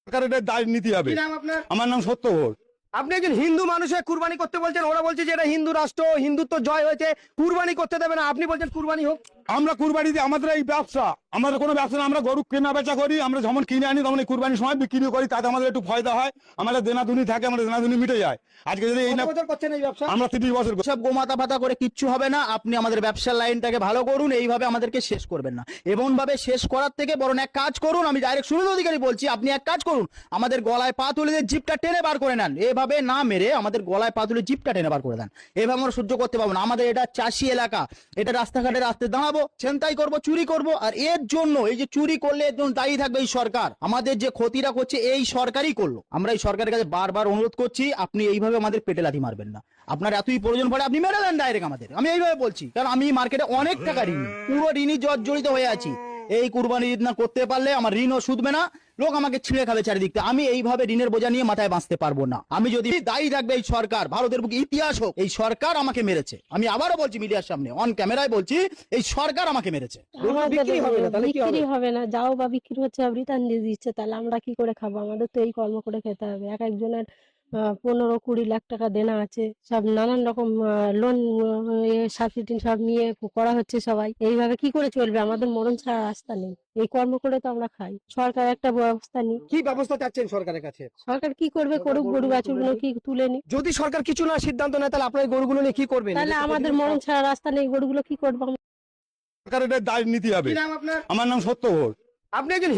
সরকারের দায় নিতে হবে। কি নাম আপনার? আমার নাম সত্য ঘোষ। আপনি একজন হিন্দু মানুষের কুরবানি করতে বলছেন, ওরা বলছে যে এটা হিন্দু রাষ্ট্র, হিন্দুত্ব জয় হয়েছে, কুরবানি করতে দেবে না, আপনি বলছেন কুরবানি হোক। আমরা কুরবানি দিই, আমাদের এই ব্যবসা, আমাদের কোনো ব্যবসা না। আমরা গরু কেনা বেচা করি, আমরা যখন কিনে আনি তখন এই কুরবানির সময় বিক্রি করি, তাতে আমাদের একটু ফায়দা হয়, আমাদের দেনাদুনি থাকে, আমাদের দেনাদুনি মিটে যায়। আজকে যদি এই কত না, বছর করছেন এই ব্যবসা? আমরা 30 বছর সব গোমাতা ফাতা করে কিচ্ছু হবে না। আপনি আমাদের ব্যবসার লাইনটাকে ভালো করুন, এইভাবে আমাদেরকে শেষ করবেন না। এমন ভাবে শেষ করার থেকে বরং এক কাজ করুন, আমি ডাইরেক্ট সুনীল অধিকারী বলছি, আপনি এক কাজ করুন, আমাদের গলায় পা তুলে দিয়ে জিপটা টেনে বার করে নেন। এভাবে না মেরে আমাদের গলায় পা তুলে জিপটা টেনে বার করে দেন। এভাবে আমরা সহ্য করতে পারবো না। আমাদের এটা চাষি এলাকা, এটা রাস্তাঘাটে রাস্তায় দাঁড়াবো, ছিনতাই করবো, চুরি করবো, আর এর জন্য এই যে চুরি করলে এর জন্য দায়ী থাকবে এই সরকার। আমাদের যে ক্ষতিটা করছে এই সরকারই করলো। আমরা এই সরকারের কাছে বারবার অনুরোধ করছি, আপনি এইভাবে আমাদের পেটে লাথি মারবেন না। আপনার এতই প্রয়োজন পড়ে আপনি মেরে দেন ডাইরেক্ট আমাদের। আমি এইভাবে বলছি, কারণ আমি মার্কেটে অনেক টাকা ঋণী, পুরো ঋণী জড়িত হয়ে আছি। এই কুরবানি ঈদ না করতে পারলে আমার ঋণও শুধবে না, লোক আমাকে ছিঁড়ে খাবে চারিদিক থেকে। আমি এইভাবে ঋণের বোঝা নিয়ে মাথায় বাঁচতে পারবো না। আমি যদি দায়ী থাকবে এই সরকার, ভারতের বুকে ইতিহাস হোক, এই সরকার আমাকে মেরেছে। আমি আবারও বলছি, মিডিয়ার সামনে অন ক্যামেরায় বলছি, এই সরকার আমাকে মেরেছে। বিক্রি হবে না, তাহলে কি হবে? বিক্রি হবে না, যাও বা বিক্রি হচ্ছে রিটার্ন দিয়ে দিচ্ছে, তাহলে আমরা কি করে খাবো? আমাদের তো এই কর্ম করে খেতে হবে। এক একজনের 15-20 লাখ টাকা দেনা আছে, সব নানান রকম লোন সাবসিডি সব নিয়ে করা হচ্ছে সবাই। এইভাবে কি করে চলবে? আমাদের মরণ ছাড়া রাস্তা নেই। এই কর্ম করে তো আমরা খাই। সরকার একটা ব্যবস্থা নিক। কি ব্যবস্থা চাচ্ছেন সরকারের কাছে? সরকার কি করবে করুক, গরু বাছুরগুলো কি তুলে নিক। যদি সরকার কিছু না সিদ্ধান্ত নেয়, তাহলে আপনার এই গরুগুলো নিয়ে কি করবেন? তাহলে আমাদের মরণ ছাড়া রাস্তা নেই, গরুগুলো কি করবো? সরকারের দায় নিতে হবে। কি নাম আপনার? আমার নাম সত্য ঘোষ। আপনি একজন